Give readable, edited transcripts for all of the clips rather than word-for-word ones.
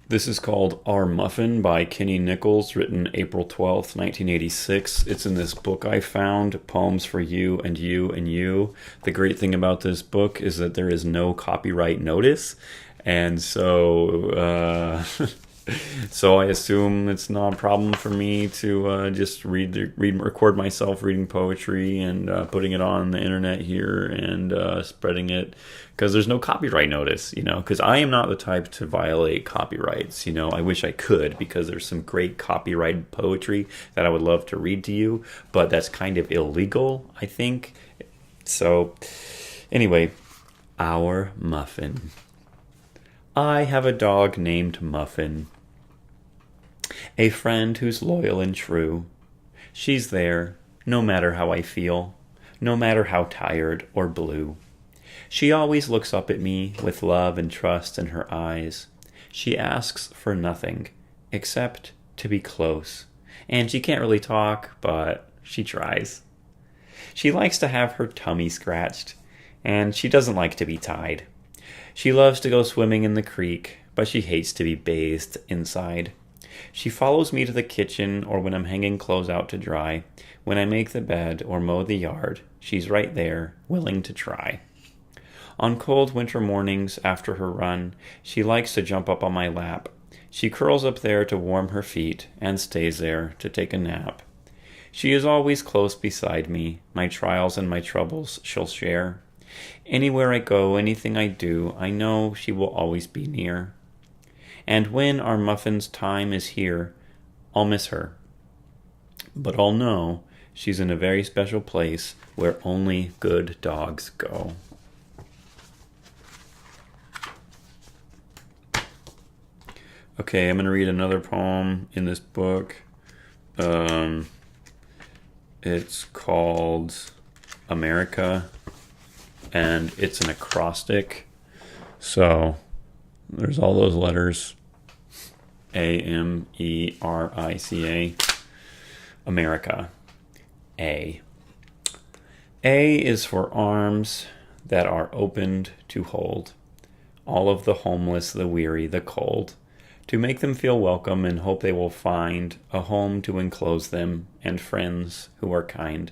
This is called Our Muffin by Kinni Nichols, written April 12th, 1986. It's in this book I found, Poems for You and You and You. The great thing about this book is that there is no copyright notice. And so I assume it's not a problem for me to just record myself reading poetry and putting it on the internet here and spreading it, because there's no copyright notice, because I am not the type to violate copyrights. I wish I could, because there's some great copyrighted poetry that I would love to read to you, but that's kind of illegal, I think. So anyway, Our Muffin. I have a dog named Muffin, a friend who's loyal and true. She's there, no matter how I feel, no matter how tired or blue. She always looks up at me with love and trust in her eyes. She asks for nothing except to be close, and she can't really talk, but she tries. She likes to have her tummy scratched, and she doesn't like to be tied. She loves to go swimming in the creek, but she hates to be bathed inside. She follows me to the kitchen, or when I'm hanging clothes out to dry. When I make the bed or mow the yard, she's right there, willing to try. On cold winter mornings after her run, she likes to jump up on my lap. She curls up there to warm her feet and stays there to take a nap. She is always close beside me. My trials and my troubles she'll share. Anywhere I go, anything I do, I know she will always be near. And when our muffin's time is here, I'll miss her. But I'll know she's in a very special place where only good dogs go. Okay, I'm going to read another poem in this book. It's called America, and it's an acrostic. So there's all those letters. America. America. A. A is for arms that are opened to hold all of the homeless, the weary, the cold, to make them feel welcome and hope they will find a home to enclose them and friends who are kind.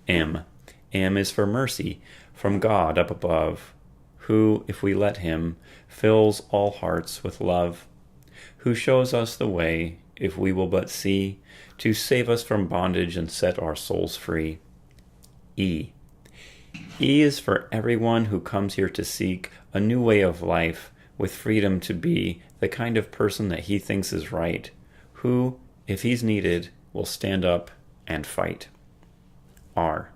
M. M is for mercy from God up above, who, if we let him, fills all hearts with love, who shows us the way, if we will but see, to save us from bondage and set our souls free. E. E is for everyone who comes here to seek a new way of life, with freedom to be the kind of person that he thinks is right, who, if he's needed, will stand up and fight. R.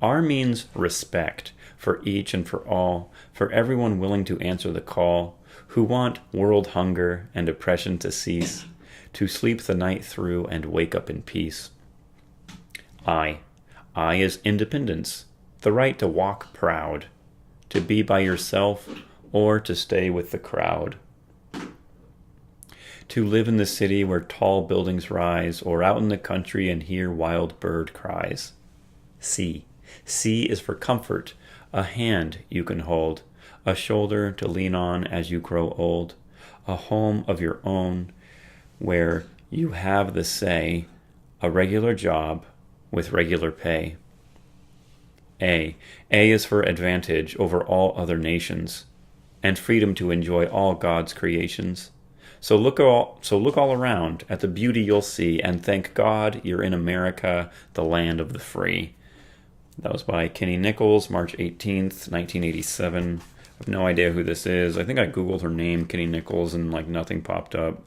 R means respect for each and for all, for everyone willing to answer the call, who want world hunger and oppression to cease, to sleep the night through and wake up in peace. I. I is independence, the right to walk proud, to be by yourself or to stay with the crowd, to live in the city where tall buildings rise, or out in the country and hear wild bird cries. C. C is for comfort, a hand you can hold, a shoulder to lean on as you grow old, a home of your own where you have the say, a regular job with regular pay. A. A is for advantage over all other nations, and freedom to enjoy all God's creations. So look all around at the beauty you'll see, and thank God you're in America, the land of the free. That was by Kinni Nichols, March 18th, 1987. I have no idea who this is. I think I Googled her name, Kinni Nichols, and nothing popped up.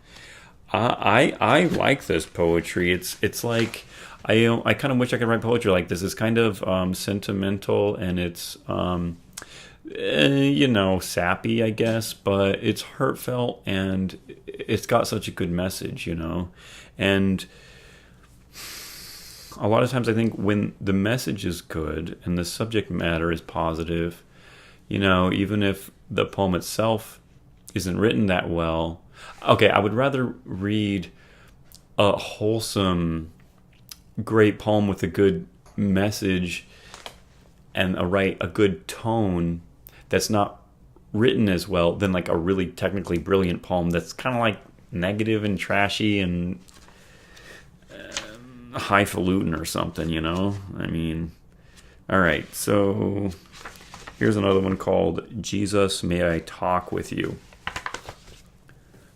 I like this poetry. It's like I kind of wish I could write poetry like this. It's kind of sentimental, and it's sappy, I guess, but it's heartfelt, and it's got such a good message, and a lot of times I think when the message is good and the subject matter is positive, even if the poem itself isn't written that well. Okay, I would rather read a wholesome, great poem with a good message and a good tone that's not written as well than like a really technically brilliant poem that's kind of like negative and trashy and highfalutin or something, you know? I mean, all right, so here's another one called Jesus, May I Talk With You.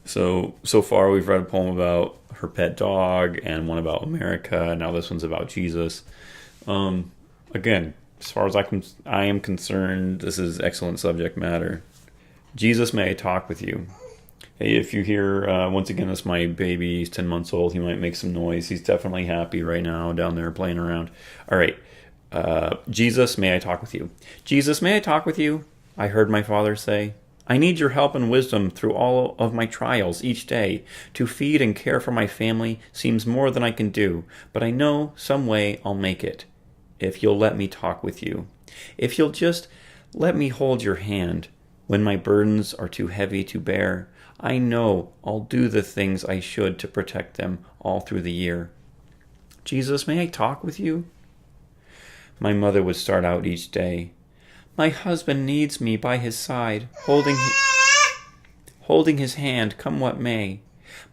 So far we've read a poem about her pet dog and one about America. Now this one's about Jesus. Again, as far as I am concerned, this is excellent subject matter. Jesus, may I talk with you. Hey, if you hear, once again, this is my baby. He's 10 months old. He might make some noise. He's definitely happy right now down there playing around. All right. Jesus, may I talk with you? Jesus, may I talk with you? I heard my father say. I need your help and wisdom through all of my trials each day. To feed and care for my family seems more than I can do, but I know some way I'll make it. If you'll let me talk with you. If you'll just let me hold your hand when my burdens are too heavy to bear, I know I'll do the things I should to protect them all through the year. Jesus, may I talk with you? My mother would start out each day. My husband needs me by his side, holding his hand, come what may.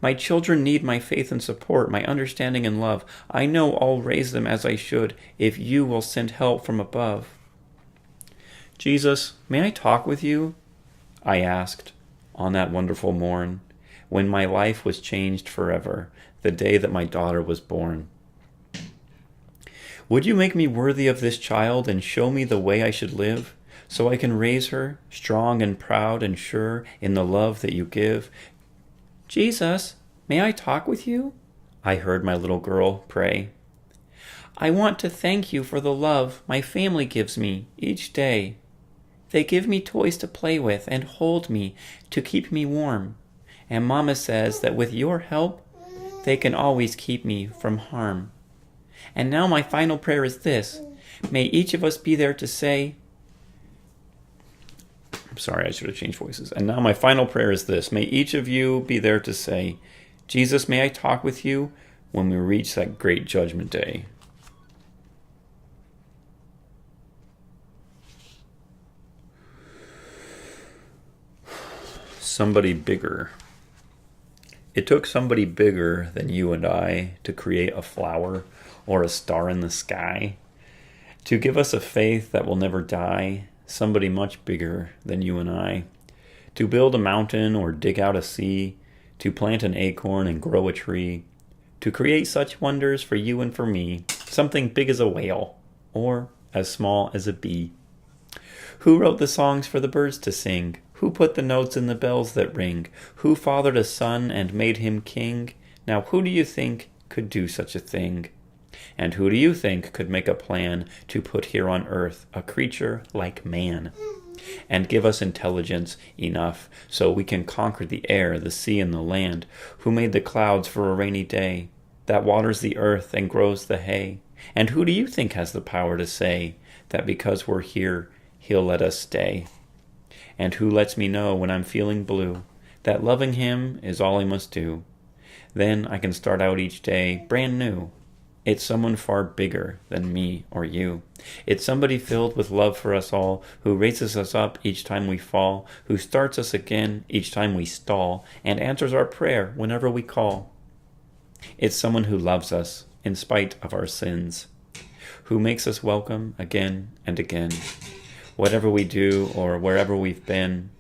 My children need my faith and support, my understanding and love. I know I'll raise them as I should, if you will send help from above. Jesus, may I talk with you? I asked on that wonderful morn, when my life was changed forever, the day that my daughter was born. Would you make me worthy of this child and show me the way I should live, so I can raise her, strong and proud and sure in the love that you give? Jesus, may I talk with you? I heard my little girl pray. I want to thank you for the love my family gives me each day. They give me toys to play with and hold me to keep me warm. And Mama says that with your help, they can always keep me from harm. And now my final prayer is this. May each of us be there to say, I'm sorry, I should have changed voices. And now my final prayer is this. May each of you be there to say, Jesus, may I talk with you when we reach that great judgment day. Somebody bigger. It took somebody bigger than you and I to create a flower or a star in the sky, to give us a faith that will never die, somebody much bigger than you and I, to build a mountain or dig out a sea, to plant an acorn and grow a tree, to create such wonders for you and for me, something big as a whale, or as small as a bee. Who wrote the songs for the birds to sing? Who put the notes in the bells that ring? Who fathered a son and made him king? Now who do you think could do such a thing? And who do you think could make a plan to put here on earth a creature like man, and give us intelligence enough so we can conquer the air, the sea, and the land? Who made the clouds for a rainy day, that waters the earth and grows the hay? And who do you think has the power to say that because we're here, he'll let us stay? And who lets me know when I'm feeling blue that loving him is all I must do? Then I can start out each day brand new. It's someone far bigger than me or you. It's somebody filled with love for us all, who raises us up each time we fall, who starts us again each time we stall, and answers our prayer whenever we call. It's someone who loves us in spite of our sins, who makes us welcome again and again. Whatever we do or wherever we've been,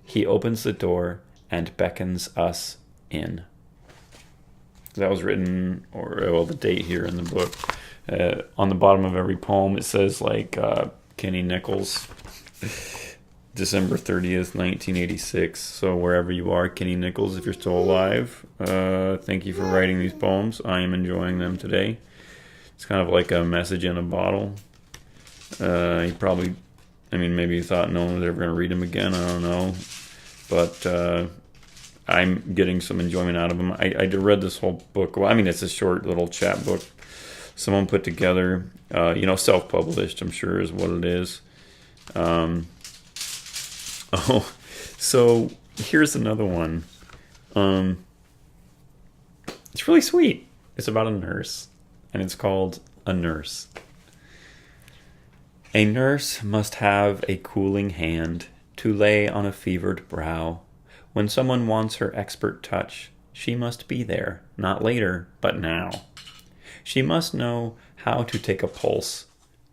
he opens the door and beckons us in. That was written, or well, the date here in the book. On the bottom of every poem, it says like Kinni, Nichols, December 30th, 1986. So wherever you are, Kinni Nichols, if you're still alive, thank you for writing these poems. I am enjoying them today. It's kind of like a message in a bottle. He probably, maybe you thought no one was ever going to read them again. I don't know. But I'm getting some enjoyment out of them. I read this whole book. Well, it's a short little chat book someone put together. Self-published, I'm sure is what it is. So here's another one. It's really sweet. It's about a nurse, and it's called A Nurse. A nurse must have a cooling hand to lay on a fevered brow. When someone wants her expert touch, she must be there, not later, but now. She must know how to take a pulse,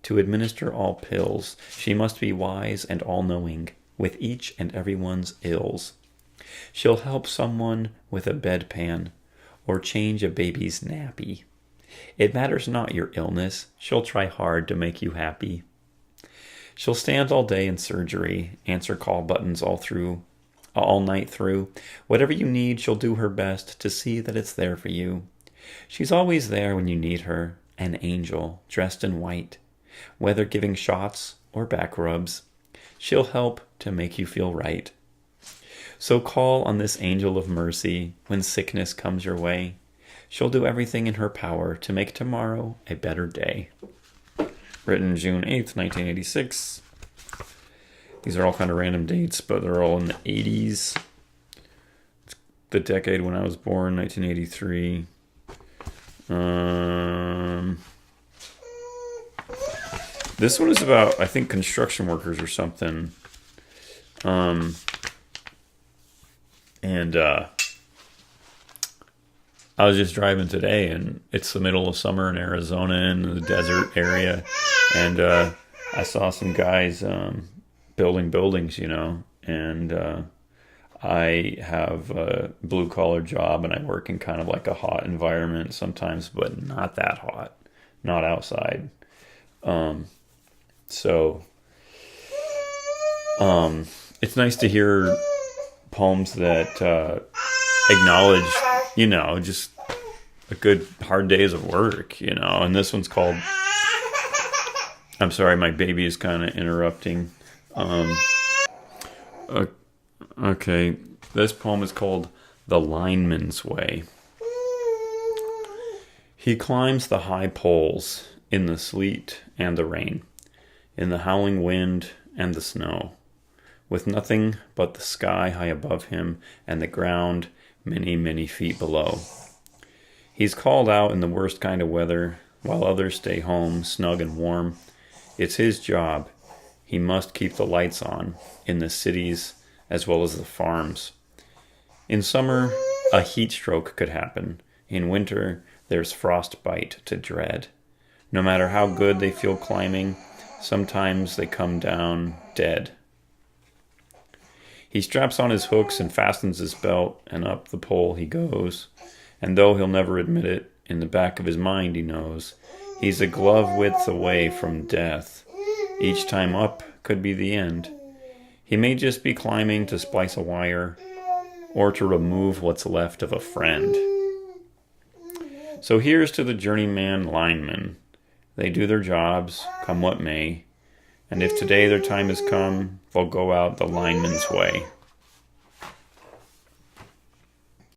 to administer all pills. She must be wise and all-knowing, with each and everyone's ills. She'll help someone with a bedpan, or change a baby's nappy. It matters not your illness, she'll try hard to make you happy. She'll stand all day in surgery, answer call buttons all night through. Whatever you need, she'll do her best to see that it's there for you. She's always there when you need her, an angel dressed in white. Whether giving shots or back rubs, she'll help to make you feel right. So call on this angel of mercy when sickness comes your way. She'll do everything in her power to make tomorrow a better day. Written June 8th, 1986. These are all kind of random dates, but they're all in the 80s. It's the decade when I was born, 1983. This one is about, I think, construction workers or something. I was just driving today, and it's the middle of summer in Arizona in the desert area, and I saw some guys building buildings, and I have a blue-collar job, and I work in kind of like a hot environment sometimes, but not that hot, not outside. It's nice to hear poems that acknowledge, just a good hard days of work, and this one's called, I'm sorry, my baby is kind of interrupting. Okay, this poem is called The Lineman's Way. He climbs the high poles in the sleet and the rain, in the howling wind and the snow, with nothing but the sky high above him and the ground many, many feet below. He's called out in the worst kind of weather, while others stay home, snug and warm. It's his job. He must keep the lights on in the cities as well as the farms. In summer, a heat stroke could happen. In winter, there's frostbite to dread. No matter how good they feel climbing, sometimes they come down dead. He straps on his hooks and fastens his belt, and up the pole he goes. And though he'll never admit it, in the back of his mind he knows he's a glove width away from death. Each time up could be the end. He may just be climbing to splice a wire, or to remove what's left of a friend. So here's to the journeyman linemen. They do their jobs, come what may, and if today their time has come, they'll go out the lineman's way.